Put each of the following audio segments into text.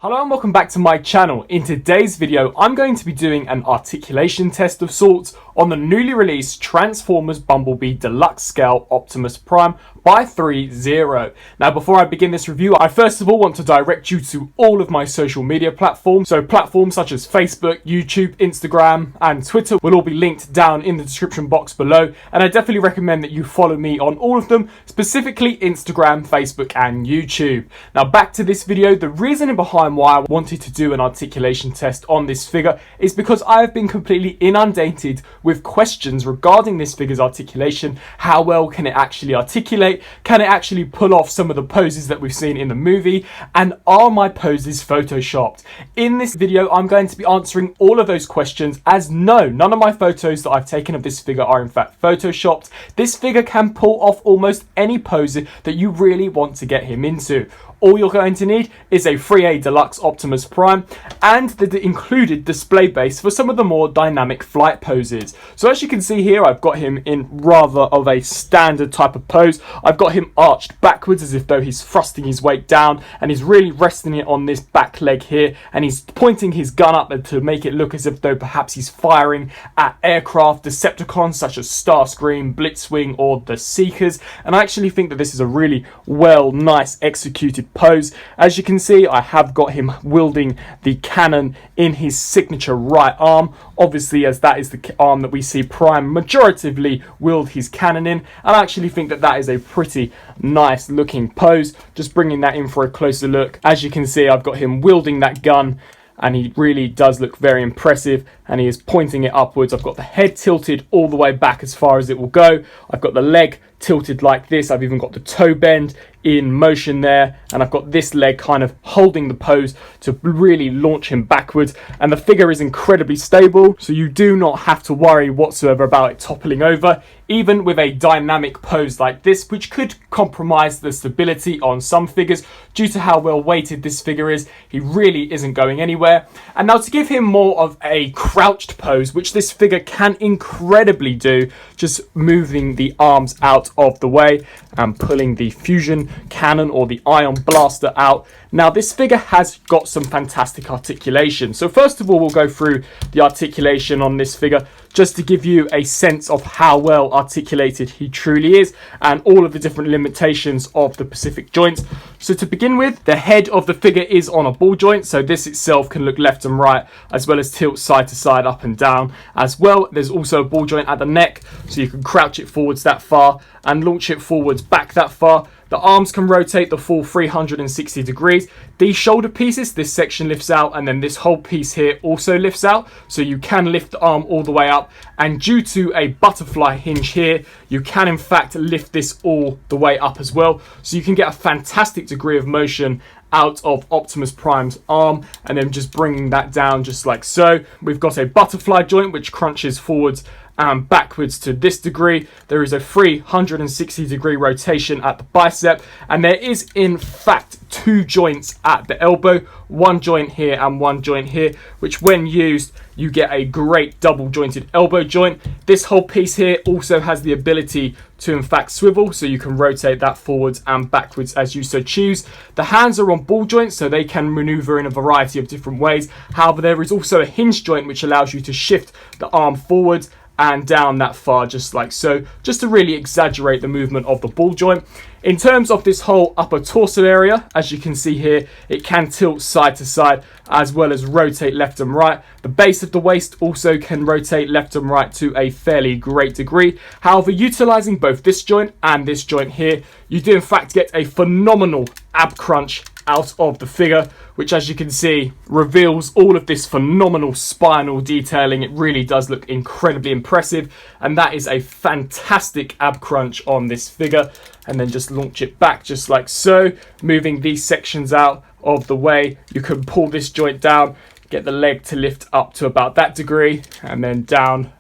Hello and welcome back to my channel. In today's video, I'm going to be doing an articulation test of sorts on the newly released Transformers Bumblebee Deluxe Scale Optimus Prime by ThreeZero. Now, before I begin this review, I first of all want to direct you to all of my social media platforms. So platforms such as Facebook, YouTube, Instagram, and Twitter will all be linked down in the description box below. And I definitely recommend that you follow me on all of them, specifically Instagram, Facebook, and YouTube. Now, back to this video. The reasoning behind why I wanted to do an articulation test on this figure is because I have been completely inundated with questions regarding this figure's articulation. How well can it actually articulate? Can it actually pull off some of the poses that we've seen in the movie? And are my poses photoshopped? In this video, I'm going to be answering all of those questions, as no, none of my photos that I've taken of this figure are in fact photoshopped. This figure can pull off almost any pose that you really want to get him into. All you're going to need is a 3A Deluxe Optimus Prime and the included display base for some of the more dynamic flight poses. So as you can see here, I've got him in rather of a standard type of pose. I've got him arched backwards as if though he's thrusting his weight down, and he's really resting it on this back leg here, and he's pointing his gun up to make it look as if though perhaps he's firing at aircraft Decepticons such as Starscream, Blitzwing, or the Seekers. And I actually think that this is a really nice executed pose. As you can see, I have got him wielding the cannon in his signature right arm, obviously, as that is the arm that we see Prime majoritively wield his cannon in. And I actually think that that is a pretty nice looking pose. Just bringing that in for a closer look. As you can see, I've got him wielding that gun, and he really does look very impressive, and he is pointing it upwards. I've got the head tilted all the way back as far as it will go. I've got the leg tilted like this. I've even got the toe bend in motion there, and I've got this leg kind of holding the pose to really launch him backwards. And the figure is incredibly stable, so you do not have to worry whatsoever about it toppling over, even with a dynamic pose like this, which could compromise the stability on some figures due to how well weighted this figure is. He really isn't going anywhere. And now to give him more of a crouched pose, which this figure can incredibly do, just moving the arms out of the way and pulling the fusion cannon or the ion blaster out. Now this figure has got some fantastic articulation. So first of all, we'll go through the articulation on this figure just to give you a sense of how well articulated he truly is and all of the different limitations of the specific joints. So to begin with, the head of the figure is on a ball joint, so this itself can look left and right as well as tilt side to side, up and down as well. There's also a ball joint at the neck, so you can crouch it forwards that far and launch it forwards back that far. The arms can rotate the full 360 degrees. These shoulder pieces, this section lifts out, and then this whole piece here also lifts out. So you can lift the arm all the way up. And due to a butterfly hinge here, you can in fact lift this all the way up as well. So you can get a fantastic degree of motion out of Optimus Prime's arm, and then just bringing that down just like so. We've got a butterfly joint which crunches forwards and backwards to this degree. There is a 360 degree rotation at the bicep, and there is in fact two joints at the elbow, one joint here and one joint here, which when used you get a great double jointed elbow joint. This whole piece here also has the ability to in fact swivel, so you can rotate that forwards and backwards as you so choose. The hands are on ball joints, so they can maneuver in a variety of different ways. However, there is also a hinge joint which allows you to shift the arm forwards and down that far just like so, just to really exaggerate the movement of the ball joint. In terms of this whole upper torso area, as you can see here, it can tilt side to side as well as rotate left and right. The base of the waist also can rotate left and right to a fairly great degree. However, utilizing both this joint and this joint here, you do in fact get a phenomenal ab crunch out of the figure, which as you can see reveals all of this phenomenal spinal detailing. It really does look incredibly impressive, and that is a fantastic ab crunch on this figure. And then just launch it back just like so, moving these sections out of the way. You can pull this joint down, get the leg to lift up to about that degree, and then down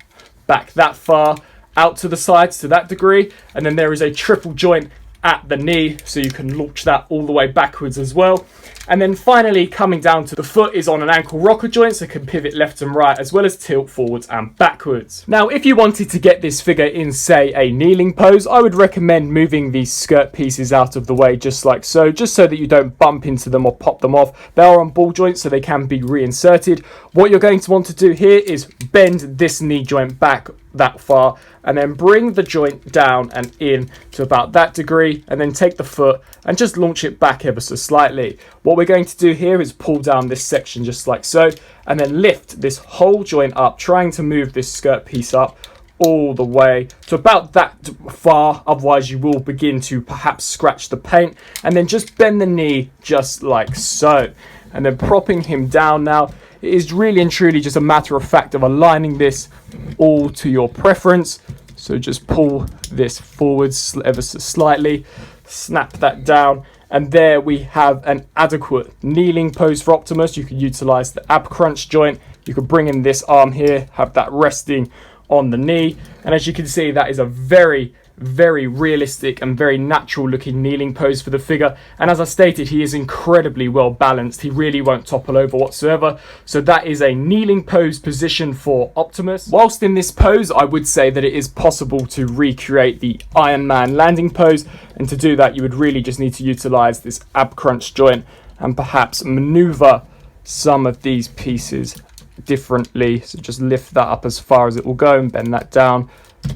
back that far, out to the sides to that degree. And then there is a triple joint at the knee, so you can launch that all the way backwards as well. And then finally, coming down to the foot is on an ankle rocker joint, so it can pivot left and right as well as tilt forwards and backwards. Now, if you wanted to get this figure in, say, a kneeling pose, I would recommend moving these skirt pieces out of the way just like so, just so that you don't bump into them or pop them off. They are on ball joints, so they can be reinserted. What you're going to want to do here is bend this knee joint back that far and then bring the joint down and in to about that degree, and then take the foot and just launch it back ever so slightly. What we're going to do here is pull down this section just like so, and then lift this whole joint up, trying to move this skirt piece up all the way to about that far, otherwise you will begin to perhaps scratch the paint. And then just bend the knee just like so, and then propping him down. Now it is really and truly just a matter of fact of aligning this all to your preference. So just pull this forwards ever so slightly, snap that down, and there we have an adequate kneeling pose for Optimus. You can utilize the ab crunch joint. You could bring in this arm here, have that resting on the knee, and as you can see, that is a very realistic and very natural looking kneeling pose for the figure. And as I stated, he is incredibly well balanced. He really won't topple over whatsoever. So that is a kneeling pose position for Optimus. Whilst in this pose, I would say that it is possible to recreate the Iron Man landing pose, and to do that you would really just need to utilize this ab crunch joint and perhaps maneuver some of these pieces differently. So just lift that up as far as it will go and bend that down.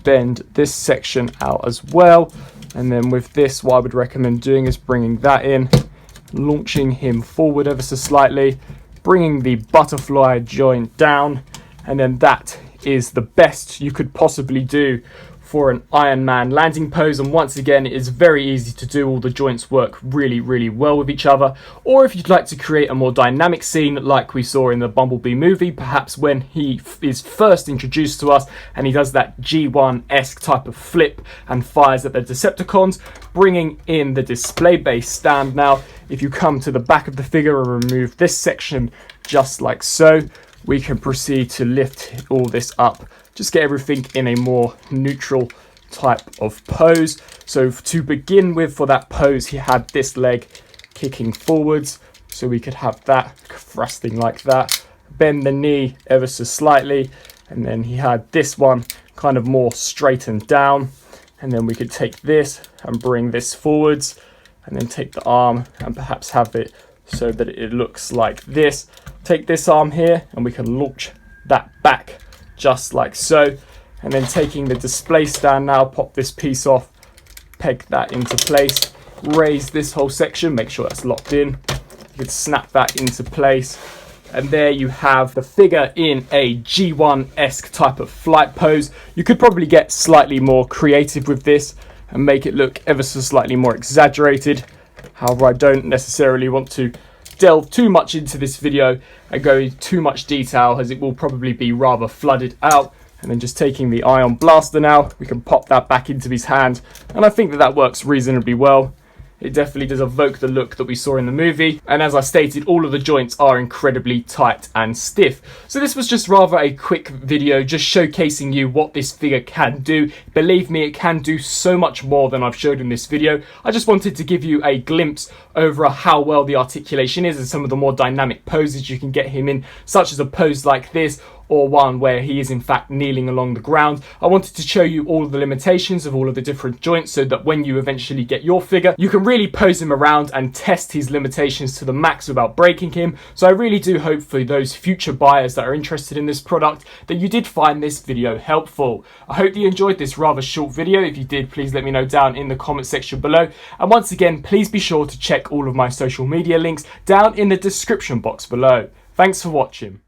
Bend this section out as well, and then with this, what I would recommend doing is bringing that in, launching him forward ever so slightly, bringing the butterfly joint down, and then that is the best you could possibly do for an Iron Man landing pose. And once again, it is very easy to do. All the joints work really well with each other. Or if you'd like to create a more dynamic scene like we saw in the Bumblebee movie, perhaps when he is first introduced to us and he does that G1-esque type of flip and fires at the Decepticons, bringing in the display base stand. Now if you come to the back of the figure and remove this section just like so, we can proceed to lift all this up. Just get everything in a more neutral type of pose. So to begin with, for that pose, he had this leg kicking forwards, so we could have that thrusting like that. Bend the knee ever so slightly, and then he had this one kind of more straightened down. And then we could take this and bring this forwards, and then take the arm and perhaps have it so that it looks like this. Take this arm here and we can launch that back just like so, and then taking the display stand now, pop this piece off, peg that into place, raise this whole section, make sure that's locked in. You can snap that into place, and there you have the figure in a G1-esque type of flight pose. You could probably get slightly more creative with this and make it look ever so slightly more exaggerated. However, I don't necessarily want to delve too much into this video and go into too much detail, as it will probably be rather flooded out. And then just taking the ion blaster now, we can pop that back into his hand, and I think that that works reasonably well. It definitely does evoke the look that we saw in the movie, and as I stated, all of the joints are incredibly tight and stiff. So this was just rather a quick video, just showcasing you what this figure can do. Believe me, it can do so much more than I've showed in this video. I just wanted to give you a glimpse over how well the articulation is and some of the more dynamic poses you can get him in, such as a pose like this, or one where he is in fact kneeling along the ground. I wanted to show you all of the limitations of all of the different joints, so that when you eventually get your figure, you can really pose him around and test his limitations to the max without breaking him. So I really do hope for those future buyers that are interested in this product that you did find this video helpful. I hope you enjoyed this rather short video. If you did, please let me know down in the comment section below. And once again, please be sure to check all of my social media links down in the description box below. Thanks for watching.